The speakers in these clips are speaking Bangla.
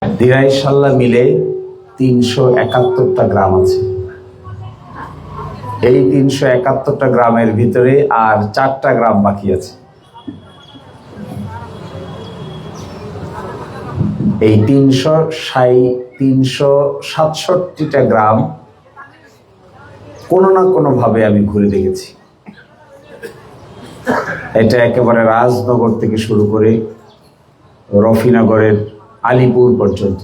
দিরাই সাল্লা মিলে ৩৭১টা গ্রাম আছে। এই ৩৭১টা গ্রামের ভিতরে আর ৪টা গ্রাম বাকি আছে। এই ৩৬৭টা গ্রাম কোনো না কোনো ভাবে আমি ঘুরে দেখেছি। এটা একেবারে রাজনগর থেকে শুরু করে রফিনগরের আলিপুর পর্যন্ত,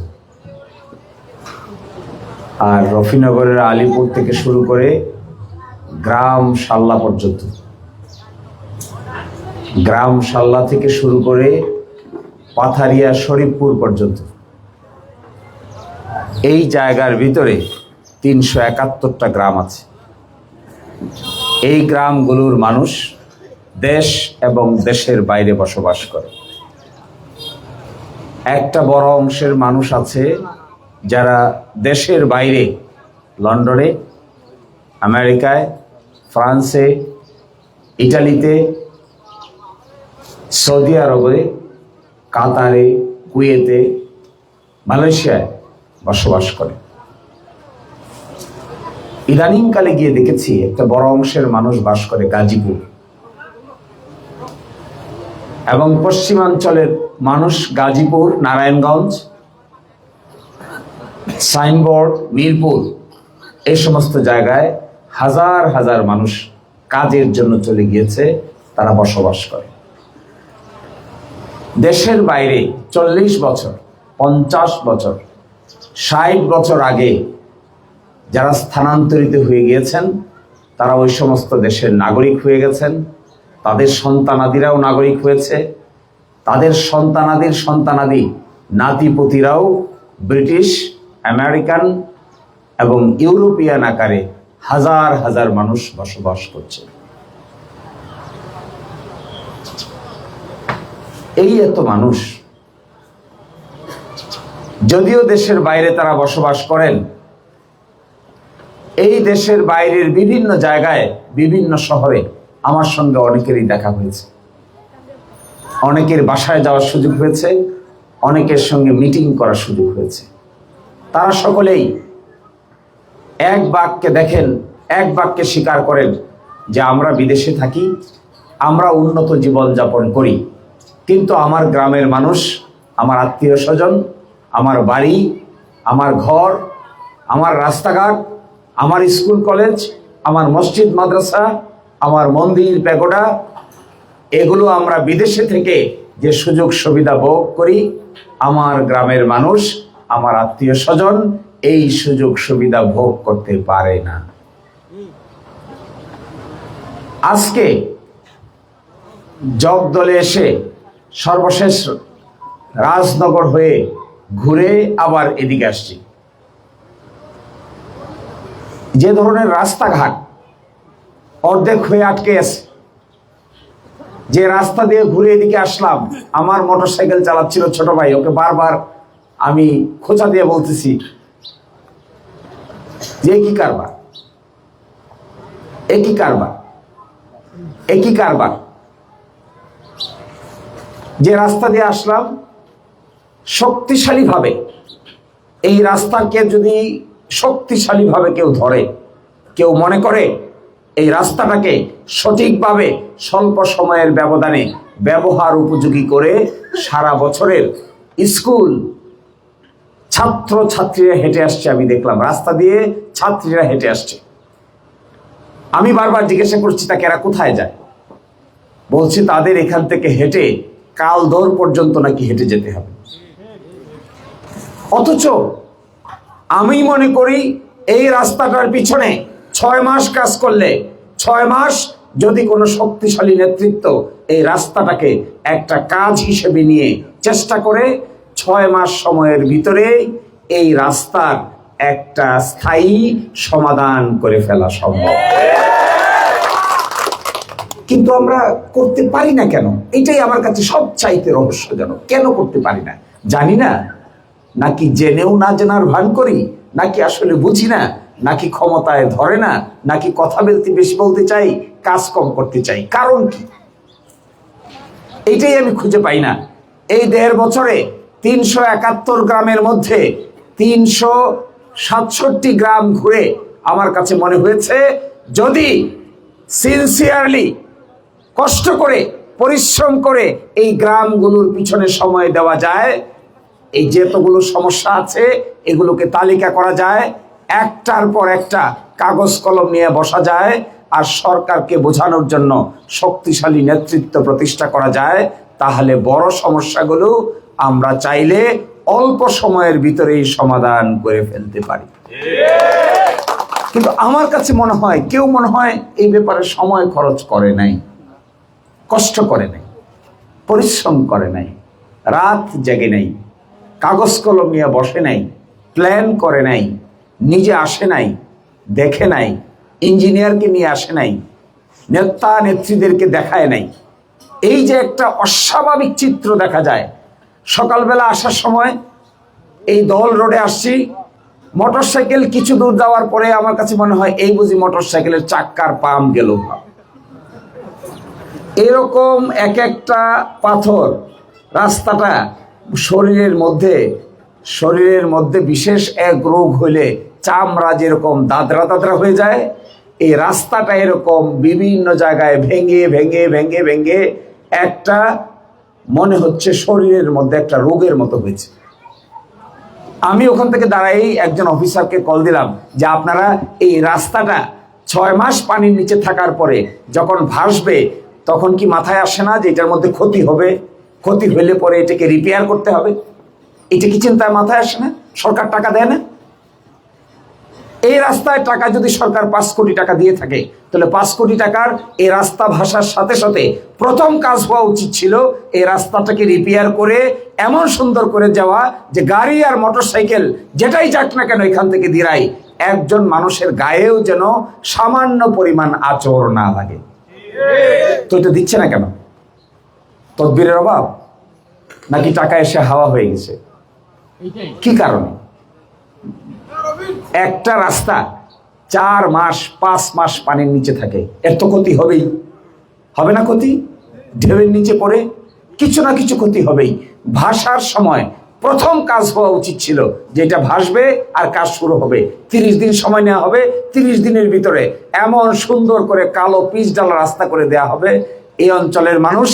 আর রফিনগরের আলিপুর থেকে শুরু করে গ্রাম সাল্লা পর্যন্ত, গ্রাম সাল্লা থেকে শুরু করে পাথারিয়া শরীফপুর পর্যন্ত, এই জায়গার ভিতরে ৩৭১টা গ্রাম আছে। এই গ্রামগুলোর মানুষ দেশ এবং দেশের বাইরে বসবাস করে। একটা বড় অংশের মানুষ আছে যারা দেশের বাইরে, লন্ডনে, আমেরিকায়, ফ্রান্সে, ইটালিতে, সৌদি আরবে, কাতারে, কুয়েতে, মালয়েশিয়ায় বসবাস করে। ইদানিংকালে গিয়ে দেখেছি একটা বড় অংশের মানুষ বাস করে গাজীপুর, এবং পশ্চিমাঞ্চলের মানুষ গাজীপুর, নারায়ণগঞ্জ, সাইনবোর্ড, মিরপুর, এই সমস্ত জায়গায় হাজার হাজার মানুষ কাজের জন্য চলে গিয়েছে, তারা বসবাস করে। দেশের বাইরে ৪০ বছর, ৫০ বছর, ৬০ বছর আগে যারা স্থানান্তরিত হয়ে গিয়েছেন, তারা ওই সমস্ত দেশের নাগরিক হয়ে গেছেন। তাদের সন্তানাদিরাও নাগরিক হয়েছে, তাদের সন্তানাদির সন্তানাদি, নাতিপতিরাও ব্রিটিশ, আমেরিকান এবং ইউরোপিয়ান আকারে হাজার হাজার মানুষ বসবাস করছে। এই এত মানুষ, যদিও দেশের বাইরে তারা বসবাস করেন, এই দেশের বাইরের বিভিন্ন জায়গায়, বিভিন্ন শহরে আমার সঙ্গে অনেকেরই দেখা হয়েছে, অনেকের বাসায় যাওয়ার সুযোগ হয়েছে, অনেকের সঙ্গে মিটিং করার সুযোগ হয়েছে। তারা সকলেই এক বাক্যে দেখেন, এক বাক্যে স্বীকার করেন যে আমরা বিদেশে থাকি, আমরা উন্নত জীবনযাপন করি, কিন্তু আমার গ্রামের মানুষ, আমার আত্মীয় স্বজন, আমার বাড়ি, আমার ঘর, আমার রাস্তাঘাট, আমার স্কুল কলেজ, আমার মসজিদ মাদ্রাসা, আমার মন্দির প্যাগোডা, এগুলো আমরা বিদেশে থেকে যে সুযোগ সুবিধা ভোগ করি, আমার গ্রামের মানুষ, আমার আত্মীয় স্বজন এই সুযোগ সুবিধা ভোগ করতে পারে না। আজকে জগদলে এসে সর্বশেষ রাজনগর হয়ে ঘুরে আবার এদিকে আসছি। যে ধরনের রাস্তাঘাট অর্ধেক হয়ে আটকে আছে, যে রাস্তা দিয়ে ঘুরে এদিকে আসলাম, আমার মোটরসাইকেল চালাচ্ছিল ছোট ভাই, ওকে বারবার আমি খোঁচা দিয়ে বলতেছি যে একই কারবার, একই কারবার, একই কারবার। যে রাস্তা দিয়ে আসলাম, শক্তিশালীভাবে এই রাস্তাকে যদি শক্তিশালীভাবে কেউ ধরে, কেউ মনে করে এই রাস্তাটাকে সঠিকভাবে স্বল্প সময়ের ব্যবধানে ব্যবহার উপযোগী করে সারা বছরের স্কুল ছাত্র ছাত্রীরা হেঁটে আসছে, আমি দেখলাম রাস্তা দিয়ে ছাত্রীরা হেঁটে আসছে। আমি বারবার জিজ্ঞাসা করছি তাকে এরা কোথায় যায়, বলছি তাদের এখান থেকে হেঁটে কালদর পর্যন্ত নাকি হেঁটে যেতে হবে। অথচ আমি মনে করি এই রাস্তাটার পিছনে ৬ মাস কাজ করলে, ৬ মাস যদি কোনো শক্তিশালী নেতৃত্ব এই রাস্তাটাকে একটা কাজ হিসেবে নিয়ে চেষ্টা করে, ৬ মাস সময়ের ভিতরে এই রাস্তার একটা স্থায়ী সমাধান করে ফেলা সম্ভব। কিন্তু আমরা করতে পারি না কেন? এটাই আমার কাছে সবচাইতে রহস্যজনক। কেন করতে পারি না জানি না, নাকি জেনেও না জানার ভান করি, নাকি আসলে বুঝি না, নাকি ক্ষমতায় ধরে না, নাকি কথা বেশি বলতে চাই, কাজ কম করতে চাই। কারণ কি? এইটাই আমি খুঁজে পাই না। এই ১.৫ বছরে 371 গ্রামের মধ্যে 367 গ্রাম ঘুরে আমার কাছে মনে হয়েছে যদি সিনসিয়ারলি কষ্ট করে পরিশ্রম করে এই গ্রামগুলোর পিছনে সময় দেওয়া যায়, এই যেতগুলো সমস্যা আছে এগুলোকে তালিকা করা যায়, একটার পর একটা কাগজ কলম নিয়ে বসা যায়, আর সরকারকে বোঝানোর জন্য শক্তিশালী নেতৃত্ব প্রতিষ্ঠা করা যায়, তাহলে বড় সমস্যাগুলো আমরা চাইলে অল্প সময়ের ভিতরেই সমাধান করে ফেলতে পারি। কিন্তু আমার কাছে মনে হয় কেউ মনে হয় এই ব্যাপারে সময় খরচ করে নাই, কষ্ট করে নাই, পরিশ্রম করে নাই, রাত জেগে নাই, কাগজ কলম নিয়ে বসে নাই, প্ল্যান করে নাই, নিজে আসে নাই, দেখে নাই, ইঞ্জিনিয়ারকে নিয়ে আসে নাই, নেতা নেত্রীদেরকে দেখায় নাই। এই যে একটা অস্বাভাবিক চিত্র দেখা যায়, সকালবেলা আসার সময় এই দল রোডে আসছি, মোটরসাইকেল কিছু দূর যাওয়ার পরে আমার কাছে মনে হয় এই বুঝি মোটরসাইকেলের চাক্কার পাম্প গেল। এরকম এক একটা পাথর রাস্তাটা শরীরের মধ্যে বিশেষ এক রোগ হইলে চামড়া যেরকম দাদরা দাদরা হয়ে যায়, এই রাস্তাটা এরকম বিভিন্ন জায়গায় ভেঙে ভেঙে ভেঙে ভেঙে একটা মনে হচ্ছে শরীরের মধ্যে একটা রোগের মতো হয়েছে। আমি ওখান থেকে দাঁড়াই একজন অফিসারকে কল দিলাম যে আপনারা এই রাস্তাটা 6 মাস পানির নিচে থাকার পরে যখন ভাসবে তখন কি মাথায় আসে না যে এটার মধ্যে ক্ষতি হবে, ক্ষতি হইলে পরে এটাকে রিপেয়ার করতে হবে? এটা কি চিন্তায় মাথায় আসে না? সরকার টাকা দেয় না? এই রাস্তায় টাকা যদি সরকার 5 কোটি টাকা দিয়ে থাকে, তাহলে 5 কোটি টাকার এই রাস্তা ভাসার সাথে সাথে প্রথম কাজ হওয়া উচিত ছিল এই রাস্তাটাকে রিপেয়ার করে এমন সুন্দর করে যাওয়া যে গাড়ি আর মোটরসাইকেল যেটাই যাক না কেন এখান থেকে দিরাই একজন মানুষের গায়েও যেন সামান্য পরিমাণ আঁচড় না লাগে। তো এটা দিচ্ছে না কেন? তদবিরের অভাব নাকি টাকা এসে হাওয়া হয়ে গেছে? কি কারণে? একটা রাস্তা 4 মাস 5 মাস পানির নিচে থাকে, এর তো ক্ষতি হবেই, হবে না ক্ষতি? ঢেউয়ের নিচে পড়ে কিছু না কিছু ক্ষতি হবেই। ভাসার সময় প্রথম কাজ হওয়া উচিত ছিল যে এটা ভাসবে আর কাজ শুরু হবে, 30 দিন সময় নেওয়া হবে, 30 দিনের ভিতরে এমন সুন্দর করে কালো পিচ ডালা রাস্তা করে দেয়া হবে এই অঞ্চলের মানুষ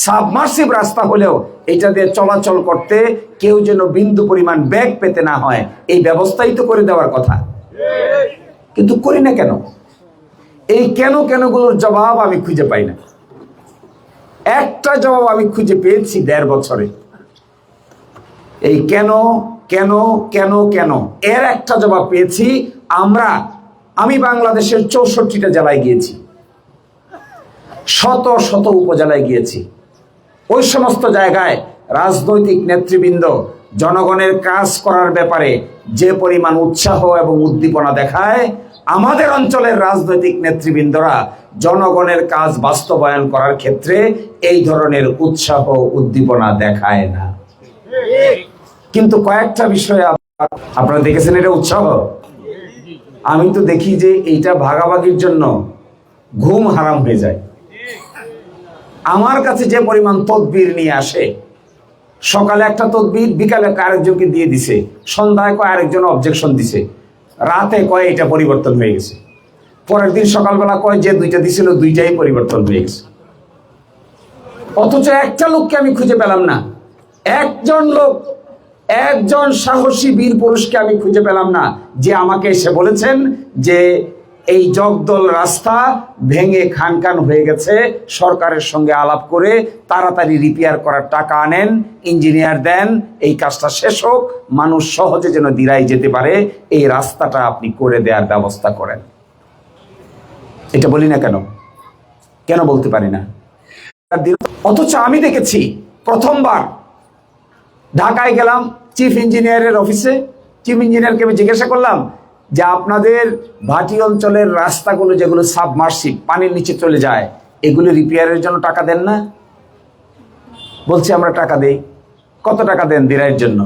সাবমার্সিভ রাস্তা হলেও এটা দিয়ে চলাচল করতে কেউ যেন বিন্দু পরিমাণ ব্যাগ পেতে না হয়, এই ব্যবস্থাই তো করে দেওয়ার কথা। কিন্তু করি না কেন? এই কেনগুলোর জবাব আমি খুঁজে পাই না। একটা জবাব আমি খুঁজে পেয়েছি 1.5 বছরে। এই কেন কেন কেন কেন এর একটা জবাব পেয়েছি। আমি বাংলাদেশের 64টা জেলায় গিয়েছি, শত শত উপজেলায় গিয়েছি। ওই সমস্ত জায়গায় রাজনৈতিক নেতৃবৃন্দ জনগণের কাজ করার ব্যাপারে যে পরিমাণ উৎসাহ এবং উদ্দীপনা দেখায়, আমাদের অঞ্চলের রাজনৈতিক নেতৃবৃন্দরা জনগণের কাজ বাস্তবায়ন করার ক্ষেত্রে এই ধরনের উৎসাহ উদ্দীপনা দেখায় না। কিন্তু কয়েকটা বিষয়ে আপনারা দেখেছেন এটা উৎসাহ। আমি তো দেখি যে এইটা ভাগাভাগির জন্য ঘুম হারাম হয়ে যায়। আমার কাছে যে পরিমাণ তদবির নিয়ে আসে, সকালে একটা তদবির, বিকালে আরেকজনকে দিয়ে দিছে, সন্ধ্যায় আরেকজন অবজেকশন দিছে, রাতে এটা পরিবর্তন হয়ে গেছে, পরের দিন সকালবেলা যে 2টা দিছিল 2টাই পরিবর্তন হয়ে গেছে। অথচ একটা লোককে আমি খুঁজে পেলাম না, একজন সাহসী বীর পুরুষকে আমি খুঁজে পেলাম না যে আমাকে এসে বলেছেন যে এই জগদল রাস্তা ভেঙে খানখান হয়ে গেছে, সরকারের সঙ্গে আলাপ করে তাড়াতাড়ি রিপেয়ার করার টাকা আনেন, ইঞ্জিনিয়ার দেন, এই কাজটা শেষ হোক, মানুষ সহজে যেন দিরাই যেতে পারে, এই রাস্তাটা আপনি করে দেওয়ার ব্যবস্থা করেন। এটা বলি না কেন বলতে পারি না? অথচ আমি দেখেছি প্রথমবার ঢাকায় গেলাম চিফ ইঞ্জিনিয়ারের অফিসে, চিফ ইঞ্জিনিয়ারকে আমি জিজ্ঞাসা করলাম যে আপনাদের ভাটি অঞ্চলের রাস্তাগুলো যেগুলো সাবমার্সিভ পানির নিচে চলে যায়, এগুলো রিপেয়ারের জন্য টাকা দেন না? বলছে আমরা টাকা দেই। কত টাকা দেন দিরাইয়ের জন্য?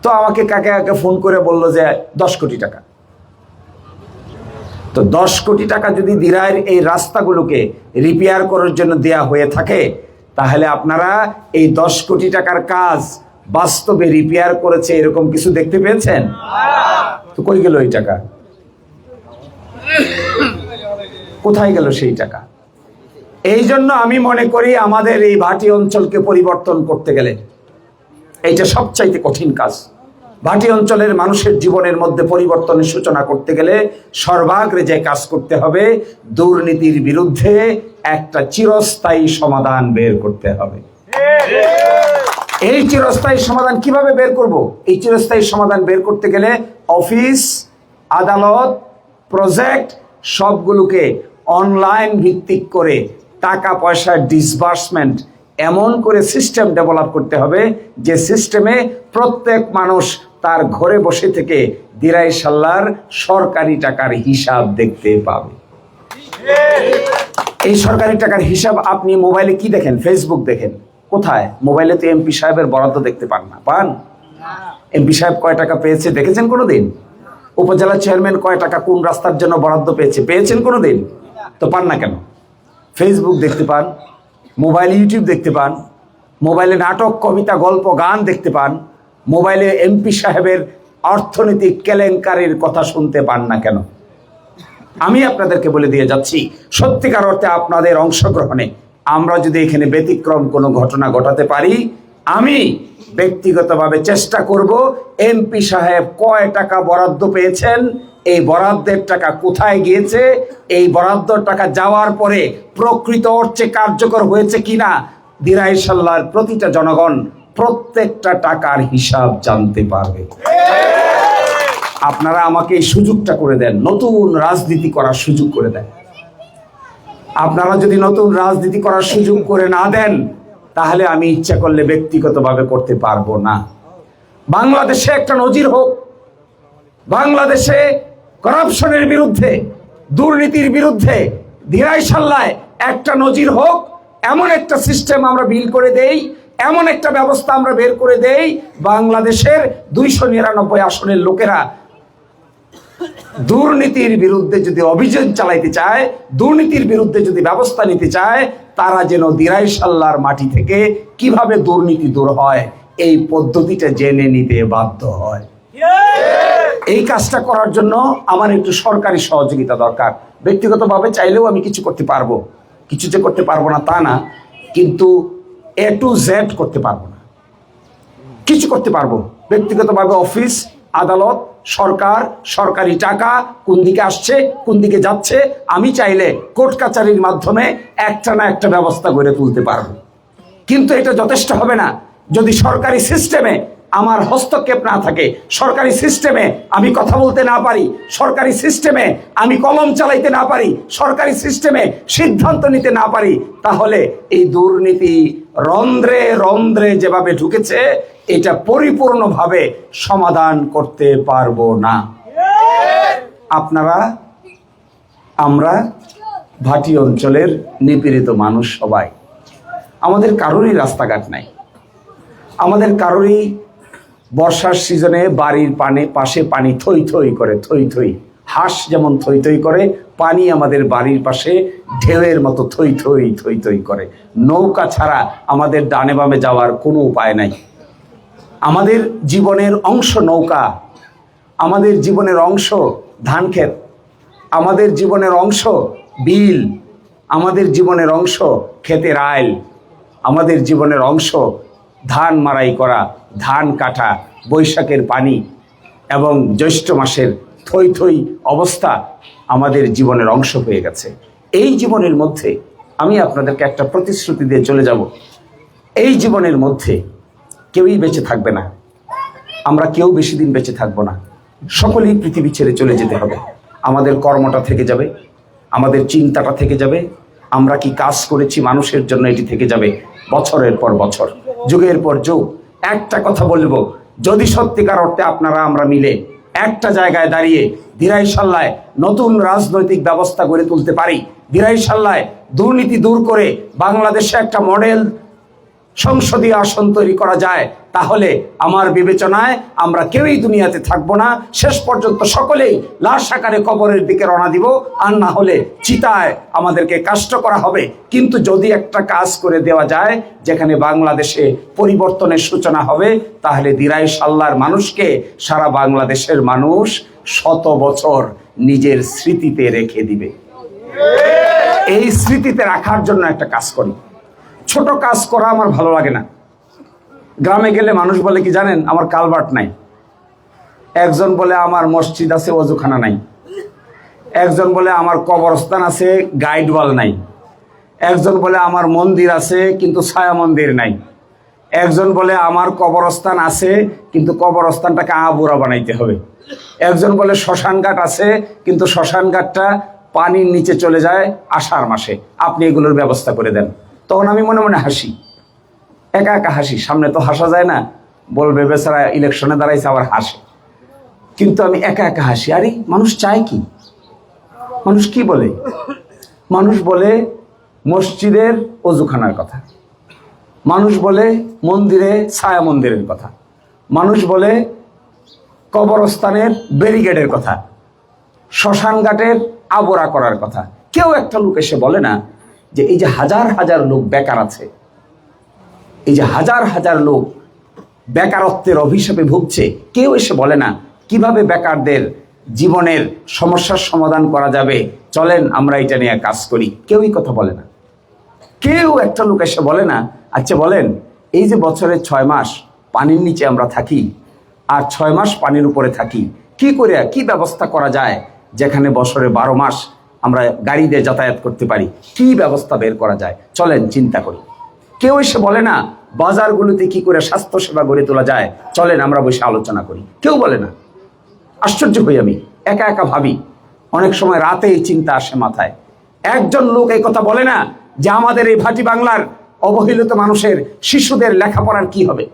তো আমাকে কাকে ফোন করে বললো যে 10 কোটি টাকা। তো 10 কোটি টাকা যদি দিরাইয়ের এই রাস্তাগুলোকে রিপেয়ার করার জন্য দেয়া হয়ে থাকে, তাহলে আপনারা এই 10 কোটি টাকার কাজ বাস্তবে রিপেয়ার করেছে এরকম কিছু দেখতে পেয়েছেন? তো কই গেল এই টাকা? কোথায় গেল সেই টাকা? এই জন্য আমি মনে করি আমাদের এই ভাটি অঞ্চলকে পরিবর্তন করতে গেলে এইটা সবচাইতে কঠিন কাজ। ভাটি অঞ্চলের মানুষের জীবনের মধ্যে পরিবর্তনের সূচনা করতে গেলে সর্বাগ্রে যে কাজ করতে হবে, দুর্নীতির বিরুদ্ধে একটা চিরস্থায়ী সমাধান বের করতে হবে। এই চিরস্থায়ী সমাধান কিভাবে বের করব? এই চিরস্থায়ী সমাধান বের করতে গেলে অফিস, আদালত, প্রজেক্ট সবগুলোকে অনলাইন ভিত্তিক করে টাকা পয়সার ডিসবার্সমেন্ট এমন করে সিস্টেম ডেভেলপ করতে হবে যে সিস্টেমে প্রত্যেক মানুষ তার ঘরে বসে থেকে দিরাই সাল্লার সরকারি টাকার হিসাব দেখতে পাবে। এই সরকারি টাকার হিসাব আপনি মোবাইলে কি দেখেন? ফেসবুক দেখেন। কোথায়? মোবাইলে তো এমপি সাহেবের বরাদ্দ দেখতে পান না। পান? এমপি সাহেব কয় টাকা পেয়েছে দেখেছেন কোনোদিন? উপজেলা চেয়ারম্যান কয় টাকা কোন রাস্তার জন্য বরাদ্দ পেয়েছেন কোনোদিন? তো পান না কেন? ফেসবুক দেখতে পান, মোবাইলে ইউটিউব দেখতে পান, মোবাইলে নাটক, কবিতা, গল্প, গান দেখতে পান, মোবাইলে এমপি সাহেবের অর্থনৈতিক কেলেঙ্কারির কথা শুনতে পান না কেন? আমি আপনাদেরকে বলে দিয়ে যাচ্ছি, সত্যিকার অর্থে আপনাদের অংশগ্রহণে আমরা যদি এখানে ব্যতিক্রম কোনো ঘটনা ঘটাতে পারি, আমি ব্যক্তিগতভাবে চেষ্টা করব এমপি সাহেব কয় টাকা বরাদ্দ পেয়েছেন, এই বরাদ্দের টাকা কোথায় গিয়েছে, এই বরাদ্দর টাকা যাওয়ার পরে প্রকৃত অর্থে কার্যকর হয়েছে কিনা দিরাই সাল্লার প্রতিটা জনগণ প্রত্যেকটা টাকার হিসাব জানতে পারবে। আপনারা আমাকে এই সুযোগটা করে দেন, নতুন রাজনীতি করার সুযোগ করে দেন। আপনারা যদি নতুন রাজনীতি করার সুযোগ করে না দেন, তাহলে আমি ইচ্ছা করলে ব্যক্তিগতভাবে করতে পারবো না। বাংলাদেশে একটা নজির হোক, বাংলাদেশে করাপশনের বিরুদ্ধে, দুর্নীতির বিরুদ্ধে দিরাই সাল্লায় একটা নজির হোক, এমন একটা সিস্টেম আমরা বিল করে দেই, এমন একটা ব্যবস্থা আমরা বের করে দেই, বাংলাদেশের 299 আসনের লোকেরা দুর্নীতির বিরুদ্ধে যদি অভিযান চালাইতে চায়, দুর্নীতির বিরুদ্ধে যদি ব্যবস্থা নিতে চায়, তারা যেন দিরাই সাল্লার মাটি থেকে কিভাবে দুর্নীতি দূর হয় এই পদ্ধতিটা জেনে নিতে বাধ্য হয়। এই কাজটা করার জন্য আমার একটু সরকারি সহযোগিতা দরকার। ব্যক্তিগতভাবে চাইলেও আমি কিছু করতে পারবো, কিছু যে করতে পারবো না তা না, কিন্তু A to Z করতে পারবো না। কিছু করতে পারবো ব্যক্তিগতভাবে, অফিস, আদালত, সরকার, সরকারি টাকা কোন দিকে আসছে, কোন দিকে যাচ্ছে, আমি চাইলে কোর্ট কাচারির মাধ্যমে একটা না একটা ব্যবস্থা গড়ে তুলতে পারবো। কিন্তু এটা যথেষ্ট হবে না যদি সরকারি সিস্টেমে আমার হস্তক্ষেপ না থাকে, সরকারি সিস্টেমে আমি কথা বলতে না পারি, সরকারি সিস্টেমে আমি কলম চালাইতে না পারি, সরকারি সিস্টেমে সিদ্ধান্ত নিতে না পারি, তাহলে এই দুর্নীতি রন্ধ্রে রন্ধ্রে যেভাবে ঢুকেছে এটা পরিপূর্ণভাবে সমাধান করতে পারবো না। আপনারা, আমরা ভাটি অঞ্চলের নিপীড়িত মানুষ সবাই, আমাদের কারোরই রাস্তাঘাট নাই, আমাদের কারোরই বর্ষার সিজনে বাড়ির পাশে পানি থই থই করে, থই থই, হাঁস যেমন থই থই করে, পানি আমাদের বাড়ির পাশে ঢেউয়ের মতো থই থই থই থই করে। নৌকা ছাড়া আমাদের ডানে বামে যাওয়ার কোনো উপায় নাই। আমাদের জীবনের অংশ নৌকা, আমাদের জীবনের অংশ ধান ক্ষেত, আমাদের জীবনের অংশ বিল, আমাদের জীবনের অংশ ক্ষেতের আইল, আমাদের জীবনের অংশ ধান মাড়াই করা, ধান কাটা, বৈশাখের পানি এবং জ্যৈষ্ঠ মাসের থই থই অবস্থা আমাদের জীবনের অংশ হয়ে গেছে। এই জীবনের মধ্যে আমি আপনাদেরকে একটা প্রতিশ্রুতি দিয়ে চলে যাব, এই জীবনের মধ্যে কেউই বেঁচে থাকবে না, আমরা কেউ বেশি দিন বেঁচে থাকবো না, সকলেই পৃথিবী ছেড়ে চলে যেতে হবে। আমাদের কর্মটা থেকে যাবে, আমাদের চিন্তাটা থেকে যাবে, আমরা কি কাজ করেছি মানুষের জন্য এটি থেকে যাবে বছরের পর বছর, যুগের পর যুগ। একটা কথা বলবো, যদি সত্যিকার অর্থে আপনারা আমরা মিলে একটা জায়গায় দাঁড়িয়ে দিরাই সাল্লায় নতুন রাজনৈতিক ব্যবস্থা গড়ে তুলতে পারি, দিরাই সাল্লায় দুর্নীতি দূর করে বাংলাদেশে একটা মডেল সংসদীয় আসন তৈরি করা যায়, তাহলে আমার বিবেচনায় আমরা কেউই দুনিয়াতে থাকবো না, শেষ পর্যন্ত সকলেই লাশ আকারে কবরের দিকে রওনা দিব, আর না হলে চিতায় আমাদেরকে কাষ্ট করা হবে। কিন্তু যদি একটা কাজ করে দেওয়া যায় যেখানে বাংলাদেশে পরিবর্তনের সূচনা হবে, তাহলে দিরাই সাল্লার মানুষকে সারা বাংলাদেশের মানুষ 100 বছর নিজের স্মৃতিতে রেখে দিবে। এই স্মৃতিতে রাখার জন্য একটা কাজ করি। ছোট কাজ করা আমার ভালো লাগে না। গ্রামে গেলে মানুষ বলে কি জানেন, আমার কালভার্ট নাই, একজন বলে আমার মসজিদ আছে ওযুখানা নাই, একজন বলে আমার কবরস্থান আছে গাইড ওয়াল নাই, একজন বলে আমার মন্দির আছে কিন্তু ছায়া মন্দির নাই, একজন বলে আমার কবরস্থান আছে কিন্তু কবরস্থানটাকে আবুরা বানাইতে হবে, একজন বলে শ্মশান ঘাট আছে কিন্তু শ্মশান ঘাটটা পানির নিচে চলে যায় আষাঢ় মাসে, আপনি এগুলোর ব্যবস্থা করে দেন। তখন আমি মনে মনে হাসি, একা একা হাসি, সামনে তো হাসা যায় না, বলবে বেচারা ইলেকশনে দাঁড়াইছে আবার হাসে, কিন্তু আমি একা একা হাসি। আরে মানুষ চায় কি? মানুষ কি বলে? মানুষ বলে মসজিদের ওযুখানার কথা, মানুষ বলে মন্দিরে ছায়া মন্দিরের কথা, মানুষ বলে কবরস্থানের ব্যারিকেডের কথা, শ্মশান ঘাটের আবরা করার কথা। কেউ একটা লোক এসে বলে না যে এই যে হাজার হাজার লোক বেকার আছে, এই যে হাজার হাজার লোক বেকারত্বের অভিশাপে ভুগছে, কেউ এসে বলে না কিভাবে বেকারদের জীবনের সমস্যার সমাধান করা যাবে, চলেন আমরা এটা নিয়ে কাজ করি। কেউই কথা বলে না। কেউ একটা লোক এসে বলে না আচ্ছা বলেন, এই যে বছরের 6 মাস পানির নিচে আমরা থাকি আর 6 মাস পানির উপরে থাকি, কি করে কি ব্যবস্থা করা যায় যেখানে বছরে 12 মাস আমরা গাড়ি দিয়ে যাতায়াত করতে পারি, কি ব্যবস্থা বের করা যায়, চলেন চিন্তা করি। কেউ এসে বলে না বাজারগুলোতে কি করে স্বাস্থ্যসেবা গড়ে তোলা যায়, চলেন আমরা বসে আলোচনা করি। কেউ বলে না। আশ্চর্য হই আমি, একা একা ভাবি, অনেক সময় রাতে এই চিন্তা আসে মাথায়। একজন লোক এই কথা বলে না যে আমাদের এই ভাটি বাংলার অবহেলিত মানুষের শিশুদের লেখাপড়ার কি হবে।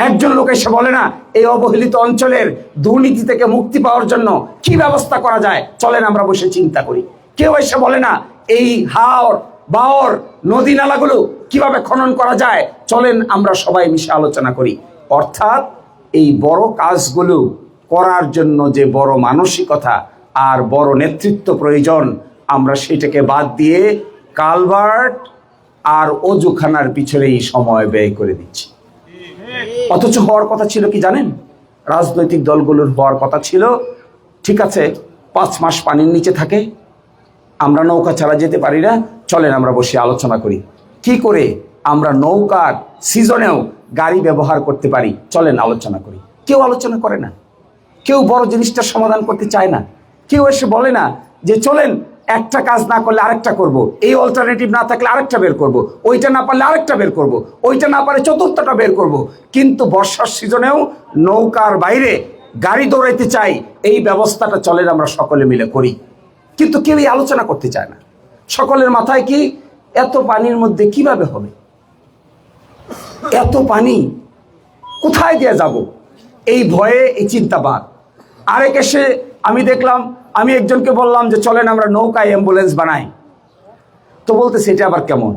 একজন লোক এসে বলে না এই অবহেলিত অঞ্চলের দুর্নীতি থেকে মুক্তি পাওয়ার জন্য কি ব্যবস্থা করা যায়, চলেন আমরা বসে চিন্তা করি। কেউ এসে বলে না এই হাওর বাওর নদী নালাগুলো কিভাবে খনন করা যায়, চলেন আমরা সবাই মিশে আলোচনা করি। অর্থাৎ এই বড় কাজগুলো করার জন্য যে বড় মানসিকতা আর বড় নেতৃত্ব প্রয়োজন, আমরা সেটাকে বাদ দিয়ে কালভার্ট আর অজুখানার পিছনেই সময় ব্যয় করে দিচ্ছি। অথচ হওয়ার কথা ছিল কি জানেন, রাজনৈতিক দলগুলোর হওয়ার কথা ছিল ঠিক আছে 5 মাস পানির নিচে থাকে, আমরা নৌকা ছাড়া যেতে পারি না, চলেন আমরা বসে আলোচনা করি কি করে আমরা নৌকার সিজনেও গাড়ি ব্যবহার করতে পারি, চলেন আলোচনা করি। কেউ আলোচনা করে না, কেউ বড় জিনিসটার সমাধান করতে চায় না। কেউ এসে বলে না যে চলেন একটা কাজ না করলে আরেকটা করব, এই অল্টারনেটিভ না থাকলে আরেকটা বের করব, ওইটা না পারলে আরেকটা বের করব, ওইটা না পারে চতুর্থটা বের করব। কিন্তু বর্ষার সিজনেও নৌকার বাইরে গাড়ি দৌড়াইতে চাই, এই ব্যবস্থাটা চলেন আমরা সকলে মিলে করি। কিন্তু কেউই আলোচনা করতে চায় না। সকলের মাথায় কি এত পানির মধ্যে কিভাবে হবে, এত পানি কোথায় দিয়ে যাব, এই ভয়ে এই চিন্তাবাদ। আরেক এসে আমি দেখলাম, আমি একজনকে বললাম যে চলেন আমরা নৌকায় অ্যাম্বুলেন্স বানাই, তো বলতেছে এটা আবার কেমন,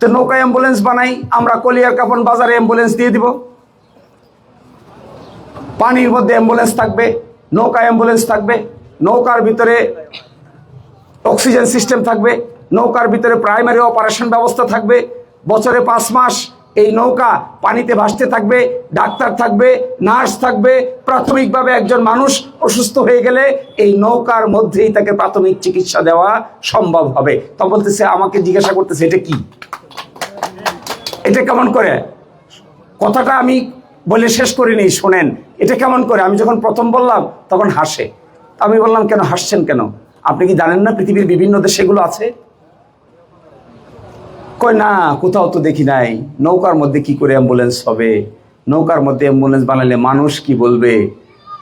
তো নৌকায় অ্যাম্বুলেন্স বানাই, আমরা কলিয়ার কাপন বাজারে অ্যাম্বুলেন্স দিয়ে দিব, পানির মধ্যে অ্যাম্বুলেন্স থাকবে, নৌকায় অ্যাম্বুলেন্স থাকবে, নৌকার ভিতরে অক্সিজেন সিস্টেম থাকবে, নৌকার ভিতরে প্রাইমারি অপারেশন ব্যবস্থা থাকবে, বছরে 5 মাস এই নৌকা পানিতে ভাসতে থাকবে, ডাক্তার থাকবে, নার্স থাকবে, প্রাথমিকভাবে একজন মানুষ অসুস্থ হয়ে গেলে এই নৌকার মধ্যেই তাকে প্রাথমিক চিকিৎসা দেওয়া সম্ভব হবে। তো বলতেছে, আমাকে জিজ্ঞাসা করতেছে এটা কি, এটা কেমন করে, কথাটা আমি বলে শেষ করিনি, শোনেন এটা কেমন করে। আমি যখন প্রথম বললাম তখন হাসে। আমি বললাম কেন হাসছেন কেন, আপনি কি জানেন না পৃথিবীর বিভিন্ন দেশে এগুলো আছে? কয় না, কোথাও তো দেখি নাই। নৌকার মধ্যে কি করে অ্যাম্বুলেন্স হবে, নৌকার মধ্যে অ্যাম্বুলেন্স বানালে মানুষ কি বলবে,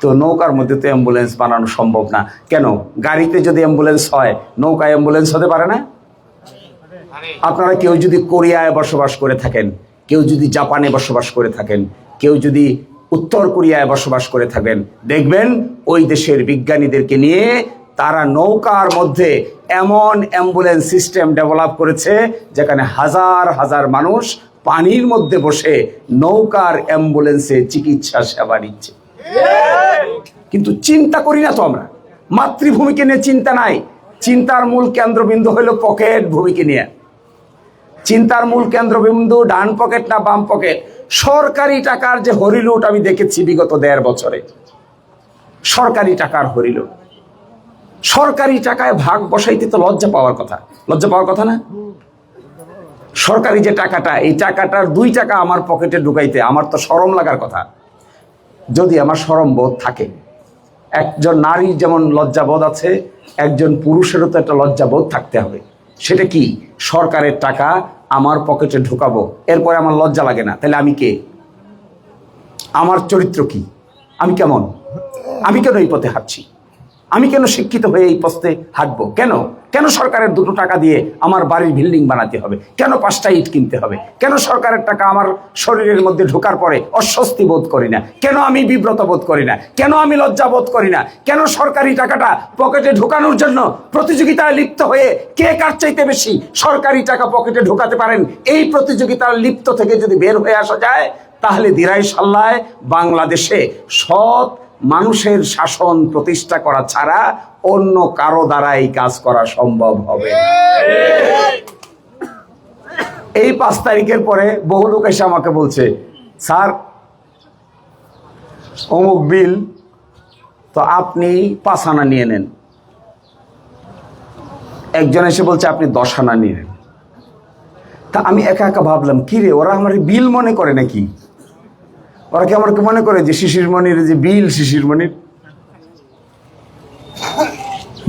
তো নৌকার মধ্যে তো অ্যাম্বুলেন্স বানানো সম্ভব না। কেন, গাড়িতে যদি অ্যাম্বুলেন্স হয় নৌকায় অ্যাম্বুলেন্স হতে পারে না? আপনারা কেউ যদি কোরিয়ায় বসবাস করে থাকেন, কেউ যদি জাপানে বসবাস করে থাকেন, কেউ যদি উত্তর কোরিয়ায় বসবাস করে থাকেন, দেখবেন ওই দেশের বিজ্ঞানীদেরকে নিয়ে তারা নৌকার মধ্যে এমন অ্যাম্বুলেন্স সিস্টেম ডেভেলপ করেছে যেখানে হাজার হাজার মানুষ পানির মধ্যে বসে নৌকার অ্যাম্বুলেন্সে চিকিৎসা সেবা নিচ্ছে। কিন্তু চিন্তা করি না তো আমরা, মাতৃভূমিকে নিয়ে চিন্তা নাই। চিন্তার মূল কেন্দ্রবিন্দু হলো পকেট ভূমিকে নিয়ে। চিন্তার মূল কেন্দ্রবিন্দু ডান পকেট না বাম পকেট। সরকারি টাকার যে হরিলুট আমি দেখেছি বিগত 1.5 বছরে, সরকারি টাকার হরিলুট। সরকারি টাকায় ভাগ বসাইতে তো লজ্জা পাওয়ার কথা, লজ্জা পাওয়ার কথা না? সরকারি যে টাকাটা, এই টাকাটার 2 টাকা আমার পকেটে ঢুকাইতে আমার তো শরম লাগার কথা। যদি আমার শরম বোধ থাকে, একজন নারীর যেমন লজ্জাবোধ আছে, একজন পুরুষেরও তো একটা লজ্জাবোধ থাকতে হবে। সেটা কি? সরকারের টাকা আমার পকেটে ঢুকাবো, এরপরে আমার লজ্জা লাগে না, তাহলে আমি কে? আমার চরিত্র কি? আমি কেমন? আমি কেন এই পথে হাঁটছি? আমি কেন শিক্ষিত হয়ে এই পথে হাঁটবো? কেন কেন সরকারের 2 টাকা দিয়ে আমার বাড়ির বিল্ডিং বানাতে হবে? কেন 5টা ইট কিনতে হবে? কেন সরকারের টাকা আমার শরীরের মধ্যে ঢোকার পরে অস্বস্তি বোধ করি না? কেন আমি বিব্রত বোধ করি না? কেন আমি লজ্জা বোধ করি না? কেন সরকারি টাকাটা পকেটে ঢোকানোর জন্য প্রতিযোগিতায় লিপ্ত হয়ে কে কার চাইতে বেশি সরকারি টাকা পকেটে ঢোকাতে পারেন, এই প্রতিযোগিতার লিপ্ত থেকে যদি বের হয়ে আসা যায়, তাহলে দিরাই সাল্লায় বাংলাদেশে সৎ মানুষের শাসন প্রতিষ্ঠা করা ছাড়া অন্য কারো দ্বারা এই কাজ করা সম্ভব হবে না। এই 5 তারিখের পরে বহু লোক এসে আমাকে বলছে, স্যার অমুক বিল তো আপনি 5 আনা নিয়ে নেন। একজন এসে বলছে আপনি 10 আনা নিয়ে নেন। তা আমি একা একা ভাবলাম, কি রে, ওরা আমার বিল মনে করে নাকি? ওরা কি আমাকে মনে করে যে শিশিরমণির যে বিল, শিশিরমণির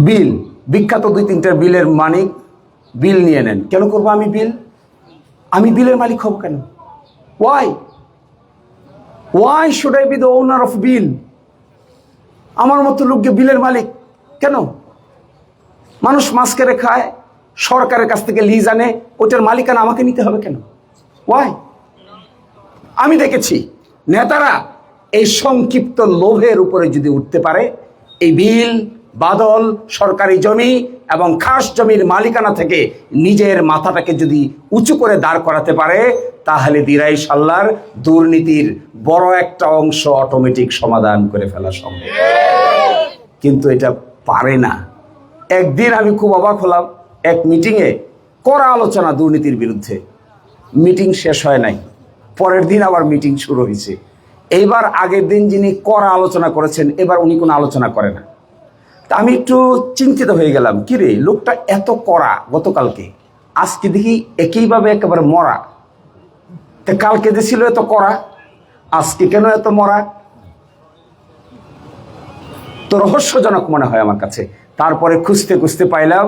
বিল, বিখ্যাত 2-3টা বিলের মালিক বিল নিয়ে নেন। কেন করবো আমি বিল? আমি বিলের মালিক হব কেন? Why should I be the owner of bill? আমার মতো লোককে বিলের মালিক কেন? মানুষ মাছ কেড়ে খায়, সরকারের কাছ থেকে লিজ আনে, ওটার মালিকানা আমাকে নিতে হবে কেন? ওয়াই? আমি দেখেছি নেতারা এই সংক্ষিপ্ত লোভের উপরে যদি উঠতে পারে, এই বিল বাদল সরকারি জমি এবং খাস জমির মালিকানা থেকে নিজের মাথাটাকে যদি উঁচু করে দাঁড় করাতে পারে, তাহলে দিরাই সাল্লার দুর্নীতির বড় একটা অংশ অটোমেটিক সমাধান করে ফেলা সম্ভব। কিন্তু এটা পারে না। একদিন আমি খুব অবাক হলাম, এক মিটিংয়ে কড়া আলোচনা দুর্নীতির বিরুদ্ধে। মিটিং শেষ হয় নাই, পরের দিন আবার মিটিং শুরু হয়েছে। এইবার আগের দিন যিনি কড়া আলোচনা করেছেন, এবার উনি কোনো আলোচনা করে না। তা আমি একটু চিন্তিত হয়ে গেলাম, কি রে, লোকটা এত কড়া গতকালকে, আজকে দেখি একইভাবে একেবারে মরা। তা কালকে যে ছিল এত কড়া, আজকে কেন এত মরা? তো রহস্যজনক মনে হয় আমার কাছে। তারপরে খুঁজতে খুঁজতে পাইলাম,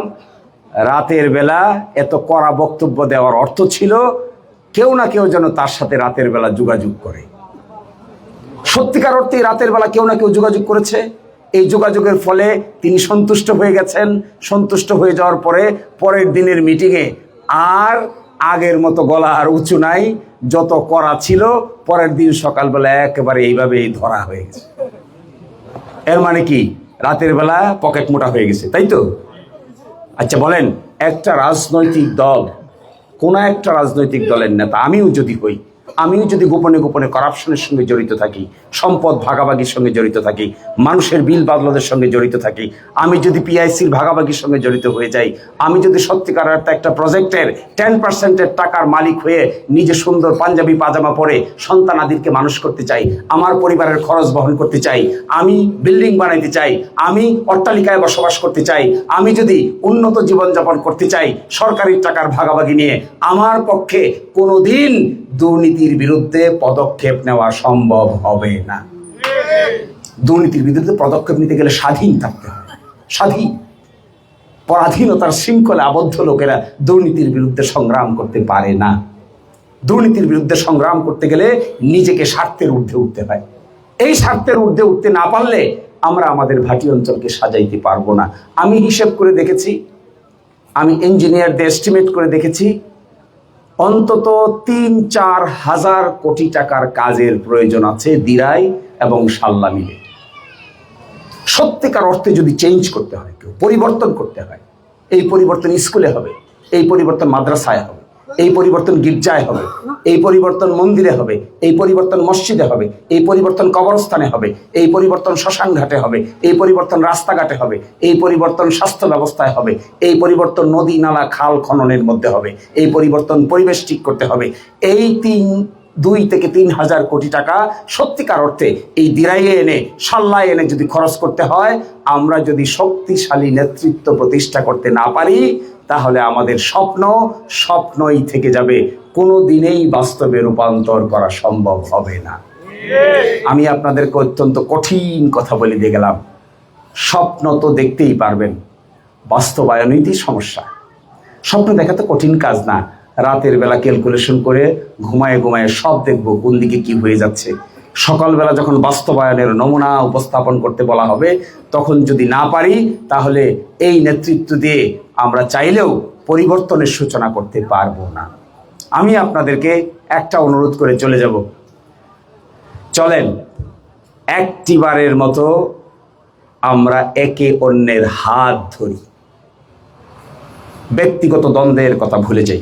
রাতের বেলা এত কড়া বক্তব্য দেওয়ার অর্থ ছিল কেউ না কেউ যেন তার সাথে রাতের বেলা যোগাযোগ করে। সত্যিকার অর্থে রাতের বেলা কেউ না কেউ যোগাযোগ করেছে। এই যোগাযোগের ফলে তিনি সন্তুষ্ট হয়ে গেছেন। সন্তুষ্ট হয়ে যাওয়ার পরে পরের দিনের মিটিংয়ে আর আগের মতো গলা আর উঁচু নাই, যত কড়া ছিল পরের দিন সকালবেলা একেবারে এইভাবেই ধরা হয়ে গেছে। এর মানে কি? রাতের বেলা পকেট মোটা হয়ে গেছে, তাই তো? আচ্ছা বলেন, একটা রাজনৈতিক দল, কোন একটা রাজনৈতিক দলের নেতা আমিও যদি হই, আমিও যদি গোপনে গোপনে করাপশনের সঙ্গে জড়িত থাকি, সম্পদ ভাগাভাগির সঙ্গে জড়িত থাকি, মানুষের বিল বাদলাদের সঙ্গে জড়িত থাকি, আমি যদি পিআইসির ভাগাভাগির সঙ্গে জড়িত হয়ে যাই, আমি যদি সত্যিকার একটা প্রজেক্টের 10% টাকার মালিক হয়ে নিজে সুন্দর পাঞ্জাবি পাজামা পরে সন্তানাদিকে মানুষ করতে চাই, আমার পরিবারের খরচ বহন করতে চাই, আমি বিল্ডিং বানাইতে চাই, আমি অট্টালিকায় বসবাস করতে চাই, আমি যদি উন্নত জীবনযাপন করতে চাই সরকারি টাকার ভাগাভাগি নিয়ে, আমার পক্ষে কোনোদিন দুর্নীতির বিরুদ্ধে পদক্ষেপ নেওয়া সম্ভব হবে না। দুর্নীতির বিরুদ্ধে পদক্ষেপ নিতে গেলে স্বাধীন থাকতে হবে। স্বাধীন, পরাধীনতার শৃঙ্খলে আবদ্ধ লোকেরা দুর্নীতির বিরুদ্ধে সংগ্রাম করতে পারে না। দুর্নীতির বিরুদ্ধে সংগ্রাম করতে গেলে নিজেকে স্বার্থের ঊর্ধ্বে উঠতে হয়। এই স্বার্থের ঊর্ধ্বে উঠতে না পারলে আমরা আমাদের ভাটি অঞ্চলকে সাজাইতে পারবো না। আমি হিসেব করে দেখেছি, আমি ইঞ্জিনিয়ারদের এস্টিমেট করে দেখেছি, অন্তত 3-4 হাজার কোটি টাকার কাজের প্রয়োজন আছে দিরাই এবং সাল্লা মিলে। সত্যিকার অর্থে যদি চেঞ্জ করতে হয়, কেউ পরিবর্তন করতে হয়, এই পরিবর্তন স্কুলে হবে, এই পরিবর্তন মাদ্রাসায় হবে, এই পরিবর্তন গির্জায় হবে, এই পরিবর্তন মন্দিরে হবে, এই পরিবর্তন মসজিদে হবে, এই পরিবর্তন কবরস্থানে হবে, এই পরিবর্তন শ্মশান ঘাটে হবে, এই পরিবর্তন রাস্তাঘাটে হবে, এই পরিবর্তন স্বাস্থ্য ব্যবস্থায় হবে, এই পরিবর্তন নদী নালা খাল খননের মধ্যে হবে, এই পরিবর্তন পরিবেশ ঠিক করতে হবে। এই 2 থেকে 3 হাজার কোটি টাকা সত্যিকার অর্থে এই দিরাইয়ে এনে সাল্লায় এনে যদি খরচ করতে হয়, আমরা যদি শক্তিশালী নেতৃত্ব প্রতিষ্ঠা করতে না পারি, তাহলে আমাদের স্বপ্নই থেকে যাবে, কোনো দিনেই বাস্তবে রূপান্তর করা সম্ভব হবে না। আমি আপনাদেরকে অত্যন্ত কঠিন কথা বলে দিয়ে গেলাম। স্বপ্ন তো দেখতেই পারবেন, বাস্তবায়নই সমস্যা। স্বপ্ন দেখা তো কঠিন কাজ না, রাতের বেলা ক্যালকুলেশন করে ঘুমায় সব দেখবো কোন দিকে কি হয়ে যাচ্ছে। সকালবেলা যখন বাস্তবায়নের নমুনা উপস্থাপন করতে বলা হবে, তখন যদি না পারি, তাহলে এই নেতৃত্ব দিয়ে আমরা চাইলেও পরিবর্তনের সূচনা করতে পারবো না। আমি আপনাদেরকে একটা অনুরোধ করে চলে যাব, চলেন একটিবারের মতো আমরা একে অন্যের হাত ধরি, ব্যক্তিগত দ্বন্দ্বের কথা ভুলে যাই,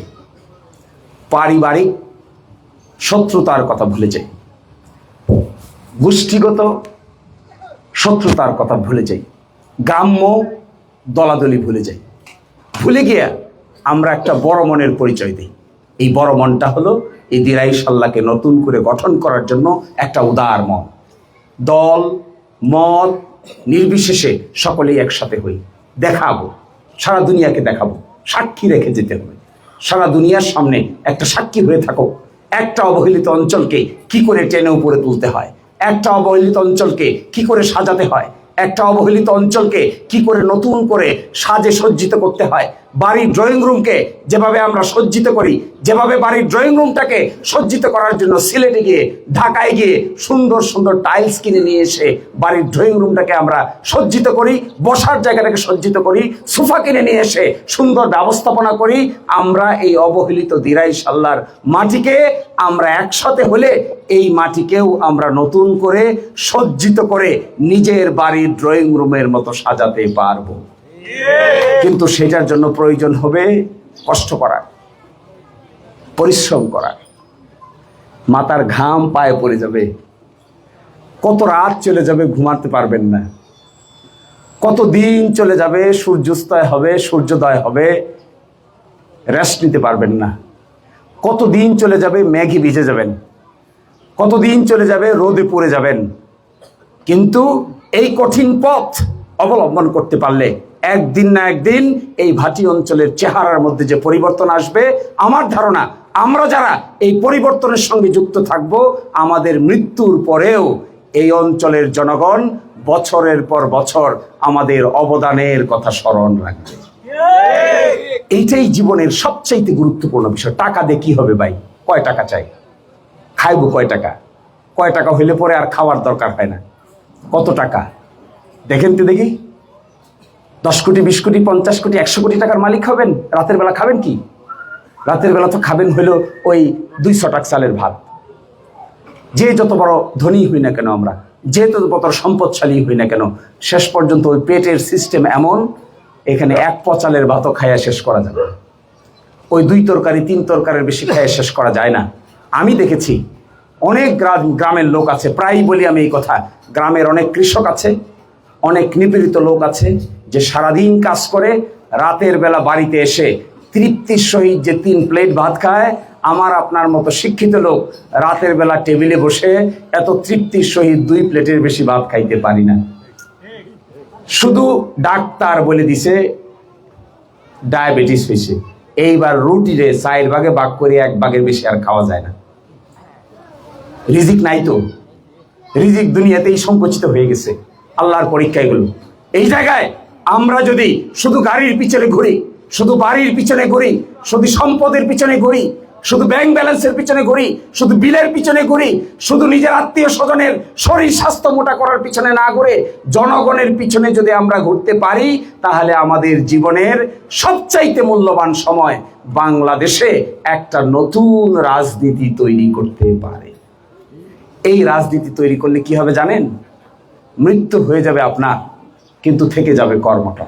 পারিবারিক শত্রুতার কথা ভুলে যাই, গোষ্ঠীগত শত্রুতার কথা ভুলে যাই, গ্রাম্য দলাদলি ভুলে যাই। ভুলে গিয়ে আমরা একটা বড় মনের পরিচয় দিই। এই বড় মনটা হলো এই দিরাই সাল্লাকে নতুন করে গঠন করার জন্য একটা উদার মন। দল মত নির্বিশেষে সকলেই একসাথে হই, দেখাবো, সারা দুনিয়াকে দেখাবো, সাক্ষী রেখে যেতে হবে। সারা দুনিয়ার সামনে একটা সাক্ষী হয়ে থাকো, একটা অবহেলিত অঞ্চলকে কি করে টেনে উপরে তুলতে হয়, একটা অবহেলিত অঞ্চলকে কি করে সাজাতে হয়, একটা অবহেলিত অঞ্চলকে কি করে নতুন করে সাজে সজ্জিত করতে হয়। বাড়ির ড্রয়িং রুমকে যেভাবে আমরা সজ্জিত করি, যেভাবে বাড়ির ড্রয়িং রুমটাকে সজ্জিত করার জন্য সিলেটে গিয়ে ঢাকায় গিয়ে সুন্দর সুন্দর টাইলস কিনে নিয়ে এসে বাড়ির ড্রয়িং রুমটাকে আমরা সজ্জিত করি, বসার জায়গাটাকে সজ্জিত করি, সোফা কিনে নিয়ে এসে সুন্দর ব্যবস্থাপনা করি, আমরা এই অবহেলিত দিরাই সাল্লার মাটিকে আমরা একসাথে হলে এই মাটিকেও আমরা নতুন করে সজ্জিত করে নিজের বাড়ির ড্রয়িং রুমের মতো সাজাতে পারবো। কিন্তু সেটার জন্য প্রয়োজন হবে কষ্ট করার, পরিশ্রম করার, মাথার ঘাম পায়ে পড়ে যাবে, কত রাত চলে যাবে ঘুমাতে পারবেন না, কত দিন চলে যাবে সূর্যাস্তয় হবে সূর্যোদয় হবে রেস্ট নিতে পারবেন না, কত দিন চলে যাবে মেঘে ভিজে যাবেন, কত দিন চলে যাবে রোদে পড়ে যাবেন। কিন্তু এই কঠিন পথ অবলম্বন করতে পারলে একদিন না একদিন এই ভাটি অঞ্চলের চেহারার মধ্যে যে পরিবর্তন আসবে, আমার ধারণা আমরা যারা এই পরিবর্তনের সঙ্গে যুক্ত থাকব, আমাদের মৃত্যুর পরেও এই অঞ্চলের জনগণ বছরের পর বছর আমাদের অবদানের কথা স্মরণ রাখবে। এইটাই জীবনের সবচাইতে গুরুত্বপূর্ণ বিষয়। টাকা দিয়ে কি হবে ভাই? কয় টাকা চাই? খাইবো কয় টাকা? কয় টাকা হইলে পরে আর খাওয়ার দরকার হয় না। কত টাকা দেখেন তো দেখি, 10 কোটি 20 কোটি 50 কোটি 100 কোটি টাকার মালিক হবেন, রাতের বেলা খাবেন কি? রাতের বেলা তো খাবেন হইলো ওই 200 টাকা চালের ভাত। যে যত বড় ধনী হই না কেন, আমরা যে যত বড় সম্পদশালী হই না কেন, শেষ পর্যন্ত ওই পেটের সিস্টেম এমন, এখানে 1 পোয়া চালের ভাতও খাইয়া শেষ করা যাবে, ওই 2 তরকারি 3 তরকারির বেশি খাইয়া শেষ করা যায় না। আমি দেখেছি অনেক গ্রামের লোক আছে, প্রায়ই বলি আমি এই কথা, গ্রামের অনেক কৃষক আছে, অনেক নিপীড়িত লোক আছে যে সারাদিন কাজ করে রাতের বেলা বাড়িতে এসে তৃপ্তির সহিত যে 3 প্লেট ভাত খায়। আমার আপনার মতো শিক্ষিত লোক রাতের বেলা টেবিলে বসে এত তৃপ্তির সহিত 2 প্লেটের বেশি ভাত খাইতে পারি না। শুধু ডাক্তার বলে দিছে ডায়াবেটিস হয়েছে, এইবার রুটিরে 4 ভাগে ভাগ করে 1 ভাগের বেশি আর খাওয়া যায় না। রিজিক নাই তো, রিজিক দুনিয়াতেই সংকুচিত হয়ে গেছে, আল্লাহর পরীক্ষা এগুলো। এই জায়গায় আমরা যদি শুধু গাড়ির পিছনে ঘুরি, শুধু বাড়ির পিছনে ঘুরি, শুধু সম্পদের পিছনে ঘুরি, শুধু ব্যাংক ব্যালেন্সের পিছনে ঘুরি, শুধু বিলের পিছনে ঘুরি, শুধু নিজের আত্মীয় স্বজনের শরীর স্বাস্থ্য মোটা করার পিছনে না ঘুরে জনগণের পিছনে যদি আমরা ঘুরতে পারি, তাহলে আমাদের জীবনের সবচাইতে মূল্যবান সময় বাংলাদেশে একটা নতুন রাজনীতি তৈরি করতে পারে। এই রাজনীতি তৈরি করলে কি হবে জানেন? মৃত্যু হয়ে যাবে আপনার, কিন্তু থেকে যাবে কর্মটা।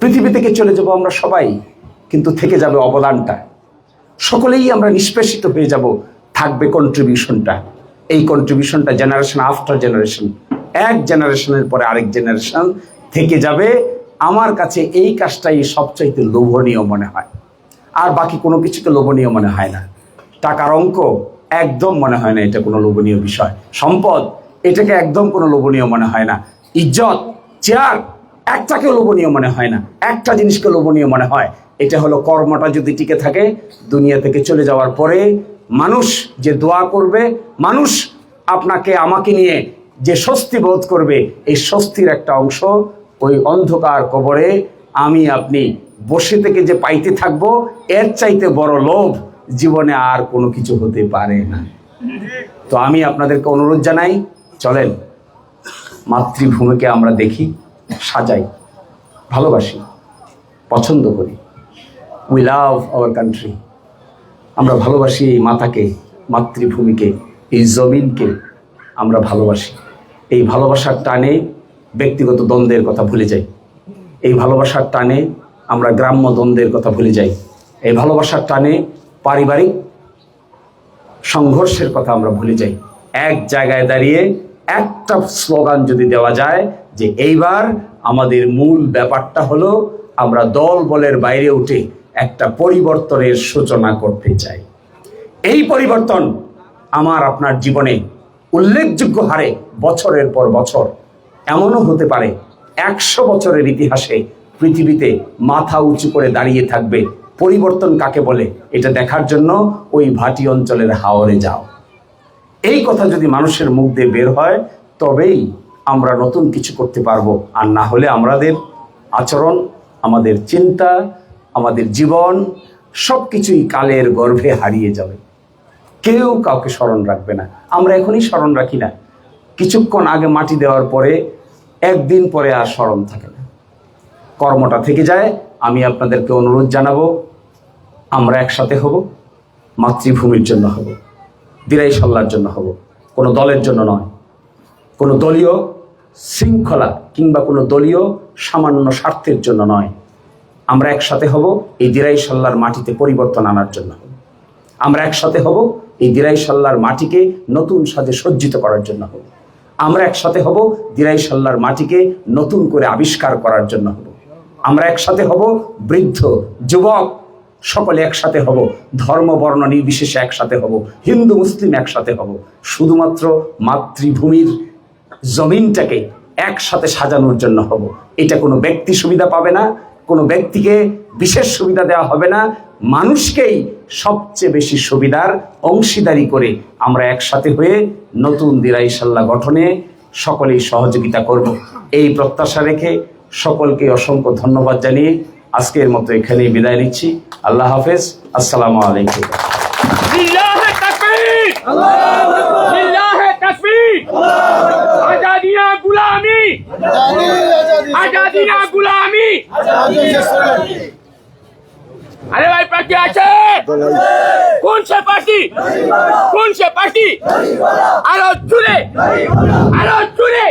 পৃথিবী থেকে চলে যাব আমরা সবাই, কিন্তু থেকে যাবে অবদানটা। সকলেই আমরা নিষ্পেষিত হয়ে যাব, থাকবে কন্ট্রিবিউশনটা। এই কন্ট্রিবিউশনটা জেনারেশন আফটার জেনারেশন, এক জেনারেশনের পরে আরেক জেনারেশন থেকে যাবে। আমার কাছে এই কাজটাই সবচাইতে লোভনীয় মনে হয়, আর বাকি কোনো কিছুকে লোভনীয় মনে হয় না। টাকার অঙ্ক একদম মনে হয় না এটা কোনো লোভনীয় বিষয়, সম্পদ এটাকে একদম কোনো লোভনীয় মনে হয় না, ইজ্জত, চেয়ার একটাকেও লোভনীয় মনে হয় না। একটা জিনিসকে লোভনীয় মনে হয়, এটা হলো কর্মটা যদি টিকে থাকে দুনিয়া থেকে চলে যাওয়ার পরে মানুষ যে দোয়া করবে, মানুষ আপনাকে আমাকে নিয়ে যে স্বস্তি বোধ করবে, এই স্বস্তির একটা অংশ ওই অন্ধকার কবরে আমি আপনি বসে থেকে যে পাইতে থাকবো, এর চাইতে বড় লোভ জীবনে আর কোনো কিছু হতে পারে না। তো আমি আপনাদেরকে অনুরোধ জানাই, চলেন মাতৃভূমিকে আমরা দেখি, সাজাই, ভালোবাসি, পছন্দ করি। We love our country. আমরা ভালোবাসি এই মাতাকে, মাতৃভূমিকে, এই জমিনকে আমরা ভালোবাসি। এই ভালোবাসার টানে ব্যক্তিগত দ্বন্দ্বের কথা ভুলে যাই, এই ভালোবাসার টানে আমরা গ্রাম্য দ্বন্দ্বের কথা ভুলে যাই, এই ভালোবাসার টানে পারিবারিক সংঘর্ষের কথা আমরা ভুলে যাই। এক জায়গায় দাঁড়িয়ে একটা স্লোগান যদি দেওয়া যায় যে এইবার আমাদের মূল ব্যাপারটা হলো আমরা দল বলের বাইরে উঠে একটা পরিবর্তনের সূচনা করতে চাই। এই পরিবর্তন আমার আপনার জীবনে উল্লেখযোগ্য হারে বছরের পর বছর, এমনও হতে পারে 100 বছরের ইতিহাসে পৃথিবীতে মাথা উঁচু করে দাঁড়িয়ে থাকবে। পরিবর্তন কাকে বলে এটা দেখার জন্য ওই ভাটি অঞ্চলের হাওরে যাও। এই কথা যদি মানুষের মুখ দিয়ে বের হয় তবেই আমরা নতুন কিছু করতে পারবো, আর না হলে আমাদের আচরণ, আমাদের চিন্তা, আমাদের জীবন সব কিছুই কালের গর্ভে হারিয়ে যাবে। কেউ কাউকে স্মরণ রাখবে না। আমরা এখনই স্মরণ রাখি না, কিছুক্ষণ আগে মাটি দেওয়ার পরে একদিন পরে আর স্মরণ থাকে না, কর্মটা থেকে যায়। আমি আপনাদেরকে অনুরোধ জানাবো, আমরা একসাথে হব, মাতৃভূমির জন্য হব, দিরাই সাল্লার জন্য হব, কোনো দলের জন্য নয়, কোনো দলীয় শৃঙ্খলা কিংবা কোনো দলীয় সামান্য স্বার্থের জন্য নয়। আমরা একসাথে হব এই দিরাই সাল্লার মাটিতে পরিবর্তন আনার জন্য হব। আমরা একসাথে হব এই দিরাই সাল্লার মাটিকে নতুন সাজে সজ্জিত করার জন্য হব। আমরা একসাথে হব দিরাই সাল্লার মাটিকে নতুন করে আবিষ্কার করার জন্য হব। আমরা একসাথে হব বৃদ্ধ, যুবক সকলে একসাথে হব, ধর্ম বর্ণ নির্বিশেষে একসাথে হব, হিন্দু মুসলিম একসাথে হব, শুধুমাত্র মাতৃভূমির জমিনটাকে একসাথে সাজানোর জন্য হব। এটা কোনো ব্যক্তি সুবিধা পাবে না, কোনো ব্যক্তিকে বিশেষ সুবিধা দেওয়া হবে না, মানুষকেই সবচেয়ে বেশি সুবিধার অংশীদারি করে আমরা একসাথে হয়ে নতুন দিরাই সাল্লাহ গঠনে সকলেই সহযোগিতা করব। এই প্রত্যাশা রেখে সকলকে অসংখ্য ধন্যবাদ জানিয়ে আজকের মতো এখানেই বিদায় নিচ্ছি। আল্লাহ হাফেজ, আসসালামু আলাইকুম। अरे भाई पार्टी আছে কোন সে পার্টি, কোন সে পার্টি? আরো জুড়ে, আরো জুড়ে।